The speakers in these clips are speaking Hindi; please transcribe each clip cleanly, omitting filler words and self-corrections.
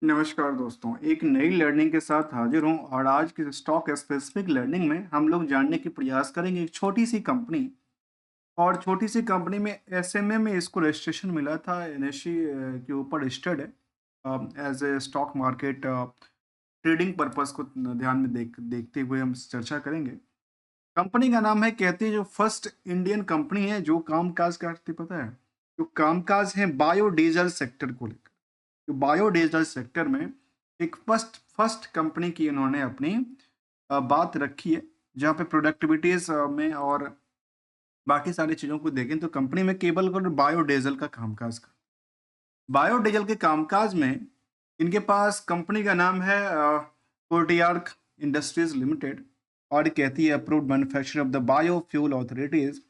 नमस्कार दोस्तों, एक नई लर्निंग के साथ हाजिर हूँ और आज की स्टॉक स्पेसिफिक लर्निंग में हम लोग जानने की प्रयास करेंगे एक छोटी सी कंपनी। और छोटी सी कंपनी में एसएमए में इसको रजिस्ट्रेशन मिला था एनएसई के ऊपर रजिस्टर्ड है as a stock market trading purpose को ध्यान में देखते हुए हम चर्चा करेंगे। कंपनी का नाम है कहते हैं जो फर्स्ट इंडियन कंपनी है जो कामकाज करती पता है, जो कामकाज है बायोडीजल सेक्टर को लेकर। तो बायोडीजल सेक्टर में एक फर्स्ट फर्स्ट कंपनी की इन्होंने अपनी बात रखी है, जहाँ पे प्रोडक्टिविटीज में और बाकी सारी चीज़ों को देखें तो कंपनी में केवल और बायोडीजल का कामकाज का बायोडीजल के कामकाज में इनके पास कंपनी का नाम है कोर्टियार्क इंडस्ट्रीज लिमिटेड। और ये कहती है approved manufacture of the biofuel authorities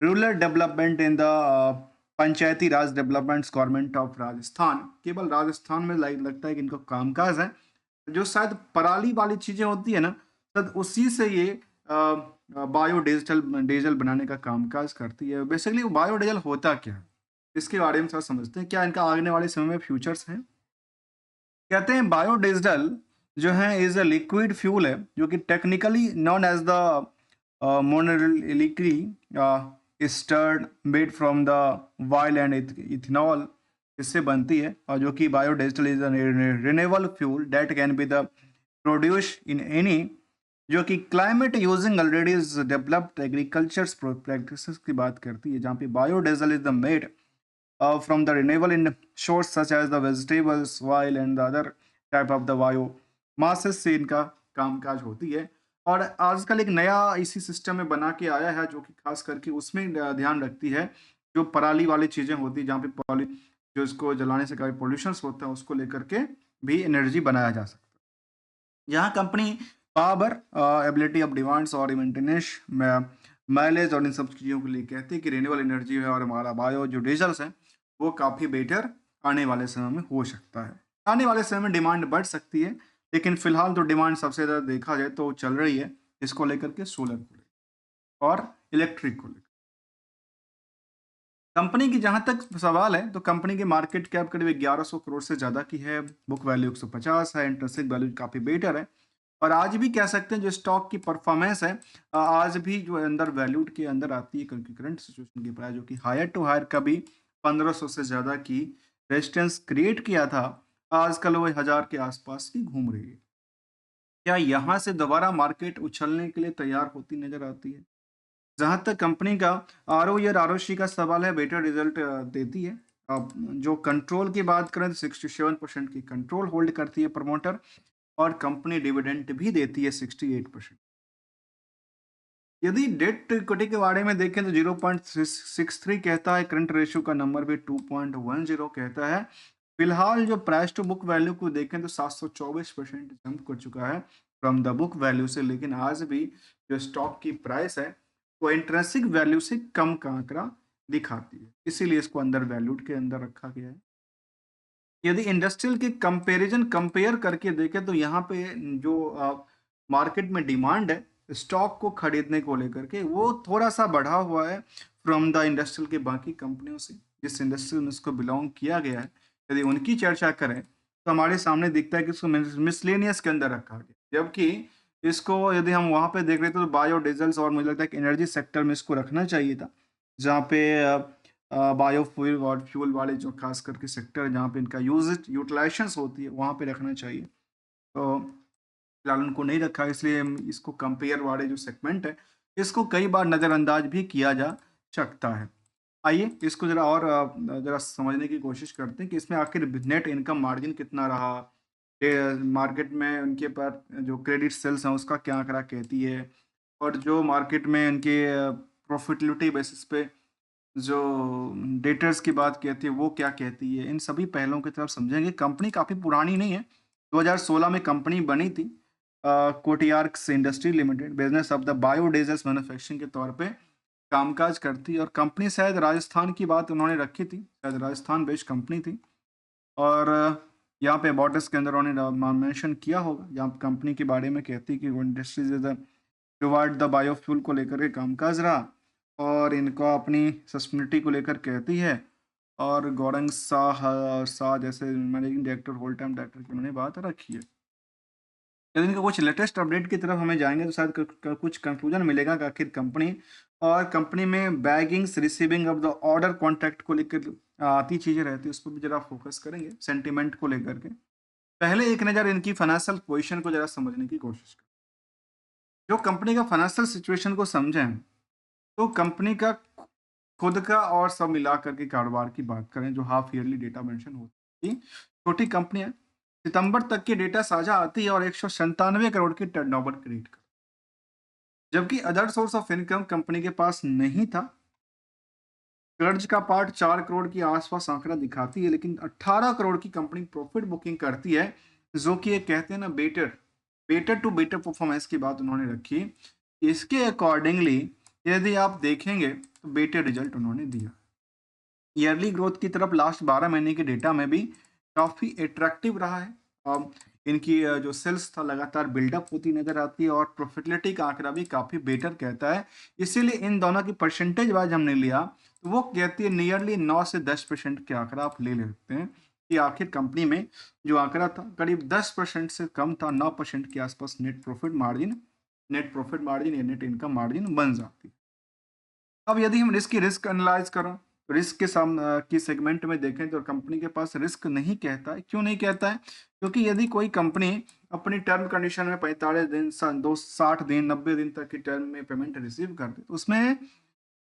rural development in the Panchayati Raj developments government of Rajasthan. केवल राजस्थान में लगता है कि इनका कामकाज है, जो शायद पराली वाली चीजें होती है ना, शायद उसी से ये बायोडीजल डीजल बनाने का कामकाज करती है। बेसिकली बायोडीजल होता क्या है, इसके बारे में थोड़ा समझते हैं। क्या इनका आने वाले समय में फ्यूचर्स हैं? कहते हैं बायोडीजल जो है इज अ लिक्विड फ्यूल है, जो कि टेक्निकली नॉन एज द मोनोलिक्री स्टर्ड मेड फ्रॉम द वाइल एंड इथेनॉल, इससे बनती है। और जो कि biodiesel is renewable fuel that can be the produce in any, जो कि climate using already is developed agriculture practices की बात करती है, जहाँ पे biodiesel is the made from the renewable in source such as the vegetables, oil and the other type of the biomasses से इनका कामकाज होती है। और आजकल एक नया इसी सिस्टम में बना के आया है, जो कि खास करके उसमें ध्यान रखती है जो पराली वाली चीजें होती है, जहाँ पे पॉली जो इसको जलाने से काफी पोल्यूशन होता है, उसको लेकर के भी एनर्जी बनाया जा सकता है। यहाँ company power ability of demands और मेंटेनेंस माइलेज और इन सब चीज़ों के लिए कहती है कि रिन्यूएबल एनर्जी है और हमारा बायो जो डीजल्स है वो काफ़ी बेटर आने वाले समय में हो सकता है। आने वाले समय में डिमांड बढ़ सकती है, लेकिन फिलहाल तो डिमांड सबसे ज़्यादा देखा जाए तो चल रही है इसको लेकर के सोलर को लेकर और इलेक्ट्रिक को लेकर। कंपनी की जहां तक सवाल है तो कंपनी की मार्केट कैप करीब 1100 करोड़ से ज़्यादा की है, बुक वैल्यू 150 है, इंटरेंसिक वैल्यू काफ़ी बेटर है। और आज भी कह सकते हैं जो स्टॉक की परफॉर्मेंस है आज भी जो अंदर वैल्यूड के अंदर आती है, क्योंकि करंट सिचुएशन की प्राइस जो कि हायर टू हायर कभी 1500 से ज़्यादा की रेजिस्टेंस क्रिएट किया था, आजकल वो 1000 के आसपास की घूम रही है। क्या यहाँ से दोबारा मार्केट उछलने के लिए तैयार होती नजर आती है? जहाँ तक कंपनी का आरओई और आरओसी का सवाल है, बेटर रिजल्ट देती है। अब जो कंट्रोल की बात करें तो 67% की कंट्रोल होल्ड करती है प्रमोटर, और कंपनी डिविडेंड भी देती है 68%। यदि डेट इक्विटी के बारे में देखें तो 0.63 कहता है, करंट रेशियो का नंबर भी 2.10 कहता है। फिलहाल जो प्राइस टू बुक वैल्यू को देखें तो 724% जंप कर चुका है फ्रॉम द बुक वैल्यू से, लेकिन आज भी जो स्टॉक की प्राइस है वो इंट्रेंसिक वैल्यू से कम का आंकड़ा दिखाती है, इसीलिए इसको अंदर वैल्यूड के अंदर रखा गया है। यदि इंडस्ट्रियल के कंपेयर करके देखें तो यहाँ पे जो मार्केट में डिमांड है स्टॉक को खरीदने को लेकर के, वो थोड़ा सा बढ़ा हुआ है फ्रॉम द इंडस्ट्रियल के बाकी कंपनियों से, जिस इंडस्ट्री में इसको बिलोंग किया गया है। यदि उनकी चर्चा करें तो हमारे सामने दिखता है कि इसको मिसलेनियस के अंदर रखा गया, जबकि इसको यदि हम वहाँ पे देख रहे थे तो बायोडीजल्स और मुझे लगता है कि एनर्जी सेक्टर में इसको रखना चाहिए था, जहाँ पे बायोफ्यूल और फ्यूल वाले जो खास करके सेक्टर है जहाँ पे इनका यूटिलाइजेशन होती है वहाँ पे रखना चाहिए। तो फिलहाल उनको नहीं रखा, इसलिए इसको कंपेयर वाले जो सेगमेंट है इसको कई बार नज़रअंदाज भी किया जा सकता है। आइए इसको जरा और जरा समझने की कोशिश करते हैं कि इसमें आखिर नेट इनकम मार्जिन कितना रहा, मार्केट में उनके पर जो क्रेडिट सेल्स हैं उसका क्या आंकड़ा कहती है, और जो मार्केट में उनके प्रॉफिटेबिलिटी बेसिस पे जो डेटर्स की बात कहती है वो क्या कहती है। इन सभी पहलुओं की तरफ समझेंगे। कंपनी काफ़ी पुरानी नहीं है, 2016 में कंपनी बनी थी। Kotyarks industry limited business of the biodiesels manufacturing के तौर पे कामकाज करती है, और कंपनी शायद राजस्थान की बात उन्होंने रखी थी, शायद राजस्थान बेस्ड कंपनी थी। और यहाँ पे अबाउटस के अंदर उन्होंने मेंशन किया होगा, जहाँ कंपनी के बारे में कहती है कि वो industries is provide the biofuel को लेकर के कामकाज रहा, और इनको अपनी सस्टेनेबिलिटी को लेकर कहती है। और गौरंग शाह शाह जैसे managing director, whole time director की उन्होंने बात रखी है। यदि इनका कुछ लेटेस्ट अपडेट की तरफ हमें जाएँगे तो शायद कुछ कंक्लूजन मिलेगा कि आखिर कंपनी में baggings, receiving of the order contract को लेकर आती चीज़ें रहती हैं, उस पर भी ज़रा फोकस करेंगे, सेंटिमेंट को लेकर के। पहले एक नज़र इनकी फाइनेंशियल पोजीशन को ज़रा समझने की कोशिश करें। जो कंपनी का फाइनेंशियल सिचुएशन को समझें, तो कंपनी का खुद का और सब मिला कर के कारोबार की बात करें, जो हाफ ईयरली डेटा मेंशन होती है, छोटी कंपनी है, सितंबर तक की डेटा साझा आती है और 197 करोड़ की टर्नओवर क्रिएट कर, जबकि other source of income company के पास नहीं था। कर्ज का पार्ट 4 करोड़ के आसपास आंकड़ा दिखाती है, लेकिन 18 करोड़ की कंपनी प्रॉफिट बुकिंग करती है, जो कि ये कहते हैं ना बेटर टू बेटर परफॉर्मेंस की बात उन्होंने रखी। इसके अकॉर्डिंगली यदि आप देखेंगे तो बेटर रिजल्ट उन्होंने दिया। ईयरली ग्रोथ की तरफ लास्ट 12 महीने के डेटा में भी काफ़ी अट्रैक्टिव रहा है। इनकी जो सेल्स था लगातार बिल्डअप होती नज़र आती है और प्रॉफिटेबिलिटी का आंकड़ा भी काफ़ी बेटर कहता है। इसीलिए इन दोनों की परसेंटेज वाइज हमने लिया, तो वो कहती है नियरली 9 से 10% के आंकड़ा आप ले लेते हैं कि आखिर कंपनी में जो आंकड़ा था करीब 10% से कम था, 9% के आसपास नेट प्रॉफिट मार्जिन या नेट इनकम मार्जिन बन जाती है। अब यदि हम रिस्क एनालाइज करें, तो रिस्क की सेगमेंट में देखें तो कंपनी के पास रिस्क नहीं कहता है। क्यों नहीं कहता है? क्योंकि यदि कोई कंपनी अपनी टर्म कंडीशन में 45 दिन, 60 दिन, 90 दिन तक की टर्म में पेमेंट रिसीव कर दे, तो उसमें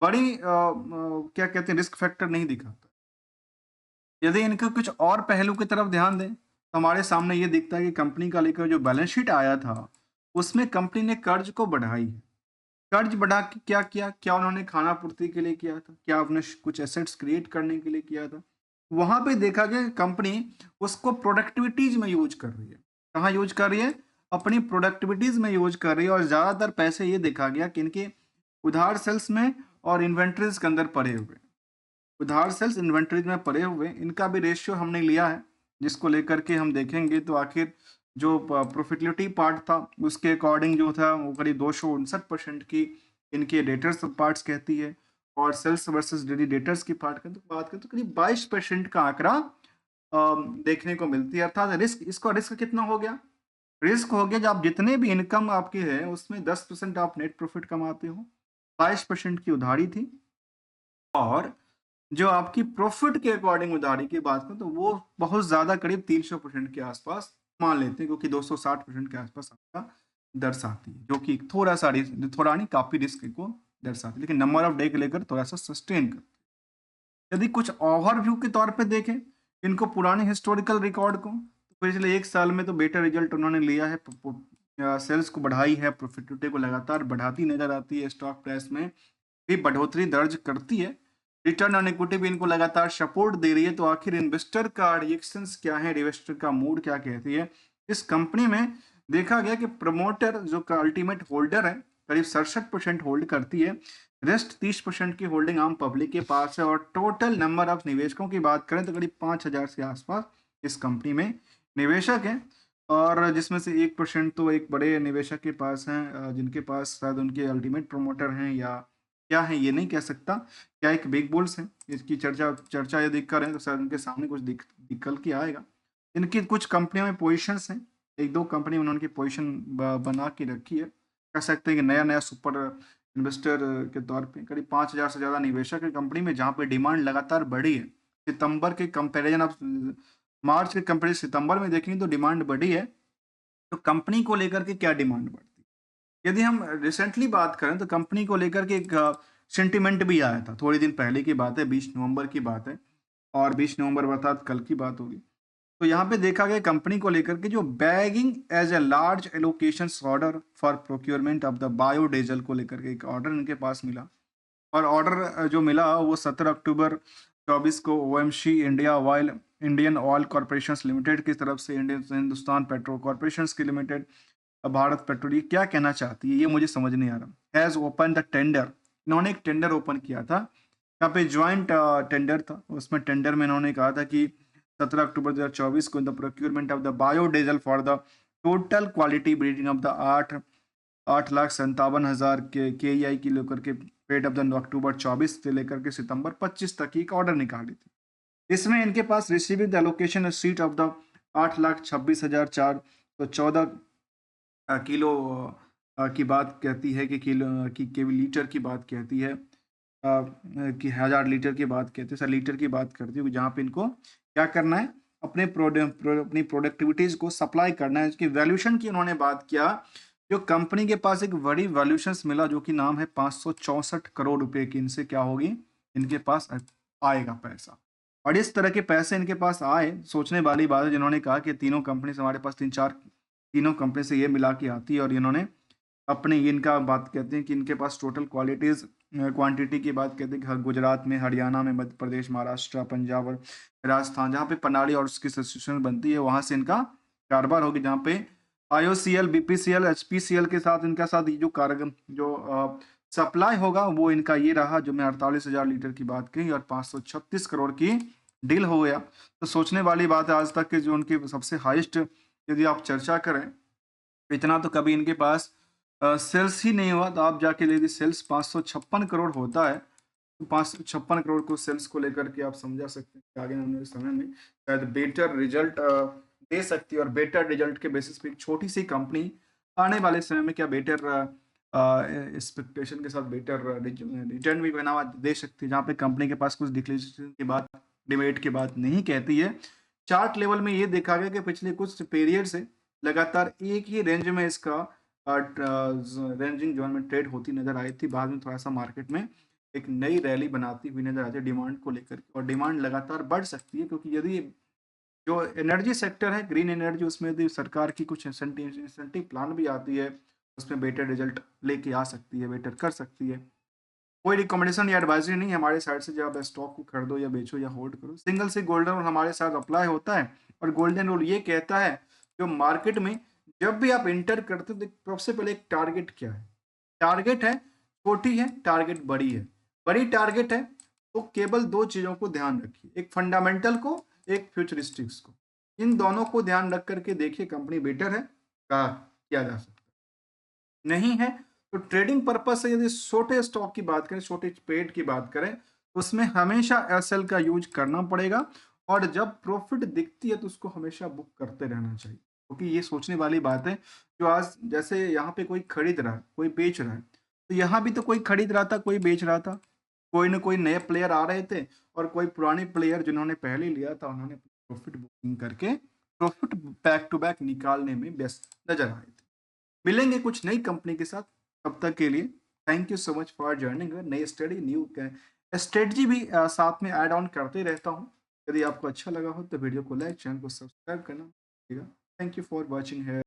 बड़ी क्या कहते हैं, रिस्क फैक्टर नहीं दिखाता। यदि इनके कुछ और पहलू की तरफ ध्यान दें, तो हमारे सामने ये दिखता है कि कंपनी का लेकर जो बैलेंस शीट आया था, उसमें कंपनी ने कर्ज को बढ़ाई है। कर्ज बढ़ा के क्या किया? क्या उन्होंने खाना-पूर्ति के लिए किया था? क्या आपने कुछ एसेट्स क्रिएट करने के लिए किया था? वहाँ पे देखा गया कि कंपनी उसको प्रोडक्टिविटीज़ में यूज़ कर रही है। कहाँ यूज़ कर रही है? अपनी प्रोडक्टिविटीज़ में यूज़ कर रही है और ज़्यादातर पैसे ये देखा गया कि इनके उधार सेल्स में और इन्वेंटरीज़ के अंदर पड़े हुए। उधार सेल्स इन्वेंटरीज में पड़े हुए, इनका भी रेशियो हमने लिया है, जिसको लेकर के हम देखेंगे तो आखिर जो प्रॉफिटेबिलिटी पार्ट था, उसके अकॉर्डिंग जो था वो करीब 259% की इनके डेटर्स पार्ट्स कहती है, और सेल्स वर्सेस डेली डेटर्स की पार्ट का तो बात करें तो करीब 22% का आंकड़ा देखने को मिलती है। अर्थात रिस्क, इसका रिस्क कितना हो गया? रिस्क हो गया जब आप जितने भी इनकम आपकी है उसमें 10% आप नेट प्रॉफिट कमाते हो, 22% की उधारी थी, और जो आपकी प्रॉफिट के अकॉर्डिंग उधारी की बात करें तो वो बहुत ज़्यादा करीब 300% के आसपास मान लेते हैं, क्योंकि 260% के आसपास आपका दर्शाती है, जो कि थोड़ा नहीं, काफ़ी रिस्क को दर्शाती है, लेकिन नंबर ऑफ डे को लेकर थोड़ा-सा सस्टेन करती है। यदि कुछ ओवरव्यू के तौर पे देखें इनको पुराने हिस्टोरिकल रिकॉर्ड को, तो पिछले 1 साल में तो बेटर रिजल्ट उन्होंने लिया है, सेल्स को बढ़ाई है, प्रॉफिटेबिलिटी को लगातार बढ़ाती नज़र आती है, स्टॉक प्राइस में भी बढ़ोतरी दर्ज करती है, रिटर्न ऑन इक्विटी भी इनको लगातार सपोर्ट दे रही है। तो आखिर इन्वेस्टर का रिएक्शंस क्या है, इन्वेस्टर का मूड क्या कहती है? इस कंपनी में देखा गया कि प्रमोटर जो का अल्टीमेट होल्डर है, करीब 67% होल्ड करती है, रेस्ट 30% की होल्डिंग आम पब्लिक के पास है, और टोटल नंबर ऑफ निवेशकों की बात करें तो करीब 5000 के आसपास इस कंपनी में निवेशक हैं, और जिसमें से 1% तो एक बड़े निवेशक के पास हैं, जिनके पास शायद उनके अल्टीमेट प्रमोटर हैं या क्या है ये नहीं कह सकता, क्या एक बिग बुल्स हैं, इसकी चर्चा चर्चा यदि करें तो शायद उनके सामने कुछ निकल के आएगा। इनकी कुछ कंपनियों में पोजीशंस हैं, 1-2 कंपनी में उन्होंने पोजीशन बना के रखी है। कह सकते हैं कि नया-नया सुपर इन्वेस्टर के तौर पे करीब 5000 से ज़्यादा निवेशक है कंपनी में, जहाँ पे डिमांड लगातार बढ़ी है। सितंबर के कंपैरिजन ऑफ मार्च के कंपैरिजन सितंबर में देखेंगे तो डिमांड बढ़ी है। तो कंपनी को लेकर के क्या डिमांड बढ़ती है? यदि हम रिसेंटली बात करें तो कंपनी को लेकर के एक सेंटिमेंट भी आया था, थोड़े दिन पहले की बात है, 20 नवंबर की बात है, और 20 नवंबर अर्थात कल की बात होगी। तो यहाँ पे देखा गया कंपनी को लेकर के जो bagging as a large allocations order for procurement of the biodiesel को लेकर के एक ऑर्डर इनके पास मिला, और ऑर्डर जो मिला वो 17 अक्टूबर 24 को OMC Indian oil corporation limited की तरफ से, इंडियन हिंदुस्तान पेट्रोल कॉरपोरेशन की लिमिटेड, भारत पेट्रोलियम क्या कहना चाहती है ये मुझे समझ नहीं आ रहा। हैज ओपन द टेंडर, इन्होंने एक टेंडर ओपन किया था, यहाँ पे ज्वाइंट टेंडर था, उसमें टेंडर में इन्होंने कहा था कि 17 अक्टूबर 2024 को the procurement of the biodiesel for the total quality breeding of the 8,57,000 के ई आई की लेकर के पेड ऑफ द अक्टूबर 24 से लेकर के सितंबर 25 तक की एक ऑर्डर निकाली थी। इसमें इनके पास receiving the allocation receipt of the 8,26,414 kilo की बात कहती है कि किलो की लीटर की बात कहती है कि 1000 लीटर की बात कहते हैं, सर लीटर की बात करती हूँ, जहाँ पे इनको क्या करना है, अपनी प्रोडक्टिविटीज को सप्लाई करना है। इसकी वैल्यूएशन की उन्होंने बात किया, जो कंपनी के पास एक बड़ी वैल्यूएशन मिला जो कि नाम है 564 करोड़ रुपए की, इनसे क्या होगी, इनके पास आएगा पैसा। और इस तरह के पैसे इनके पास आए, सोचने वाली बात है। जिन्होंने कहा कि तीनों कंपनी से हमारे पास तीनों कंपनी से ये मिला के आती है, और इन्होंने अपने इनका बात कहते हैं कि इनके पास टोटल क्वांटिटी की बात कहते हैं कि गुजरात में, हरियाणा में, मध्य प्रदेश, महाराष्ट्र, पंजाब और राजस्थान, जहाँ पे पनाड़ी और उसकी सब्सिट्यूशन बनती है, वहां से इनका कारोबार होगी। जहाँ पे आईओसीएल, बीपीसीएल, एचपीसीएल के साथ इनका साथ ये जो कारगर जो सप्लाई होगा वो इनका ये रहा, जो मैं 48,000 लीटर की बात कही, और 536 करोड़ की डील हो गया। तो सोचने वाली बात है, आज तक के जो उनकी सबसे हाईएस्ट यदि आप चर्चा करें, इतना तो कभी इनके पास सेल्स ही नहीं हुआ। तो आप जाके यदि सेल्स 556 करोड़ होता है, तो 556 करोड़ को सेल्स को लेकर के आप समझा सकते हैं कि आगे आने वाले समय में शायद बेटर रिजल्ट दे सकती है। और बेटर रिजल्ट के बेसिस पे एक छोटी सी कंपनी आने वाले समय में क्या बेटर एक्सपेक्टेशन के साथ बेटर रिटर्न भी बना हुआ दे सकती है, जहाँ पे कंपनी के पास कुछ डिक्लेरेशन के बाद, डिबेट के बाद नहीं कहती है। चार्ट लेवल में ये देखा गया कि पिछले कुछ पीरियड से लगातार एक ही रेंज में इसका रेंजिंग जोन में ट्रेड होती नजर आई थी। बाद में थोड़ा सा मार्केट में एक नई रैली बनाती हुई नजर आती है डिमांड को लेकर के, और डिमांड लगातार बढ़ सकती है, क्योंकि यदि जो एनर्जी सेक्टर है, ग्रीन एनर्जी, उसमें यदि सरकार की कुछ इंसेंटिव प्लान भी आती है, उसमें बेटर रिजल्ट लेके आ सकती है, बेटर कर सकती है। कोई रिकमेंडेशन या एडवाइजरी नहीं है हमारे साइड से, जब आप स्टॉक को खरीदो या बेचो या होल्ड करो। सिंगल से गोल्डन रूल हमारे साथ अप्लाई होता है, और गोल्डन रूल ये कहता है, जो मार्केट में जब भी आप इंटर करते हो तो सबसे पहले एक टारगेट क्या है, टारगेट है छोटी है, टारगेट बड़ी है। बड़ी टारगेट है तो केवल दो चीजों को ध्यान रखिए, एक फंडामेंटल को, एक फ्यूचरिस्टिक्स को। इन दोनों को ध्यान रख करके देखिए कंपनी बेटर है का किया जा सकता है। नहीं है तो ट्रेडिंग पर्पज से यदि छोटे स्टॉक की बात करें, छोटे पेड की बात करें, तो उसमें हमेशा एसएल का यूज करना पड़ेगा। और जब प्रॉफिट दिखती है तो उसको हमेशा बुक करते रहना चाहिए, क्योंकि ये सोचने वाली बात है, जो आज जैसे यहाँ पे कोई खरीद रहा है, कोई बेच रहा है, तो यहाँ भी तो कोई खरीद रहा था, कोई बेच रहा था, कोई ना कोई नए प्लेयर आ रहे थे, और कोई पुराने प्लेयर जिन्होंने पहले लिया था, उन्होंने प्रॉफिट बुकिंग करके प्रॉफिट बैक टू बैक निकालने में व्यस्त नजर आए थे। मिलेंगे कुछ नई कंपनी के साथ, तब तक के लिए thank you so much for joining. नई स्टडी, न्यू स्ट्रेटजी भी साथ में ऐड ऑन करते रहता हूँ। यदि आपको अच्छा लगा हो तो वीडियो को लाइक, चैनल को सब्सक्राइब करना। थैंक यू फॉर वॉचिंग है।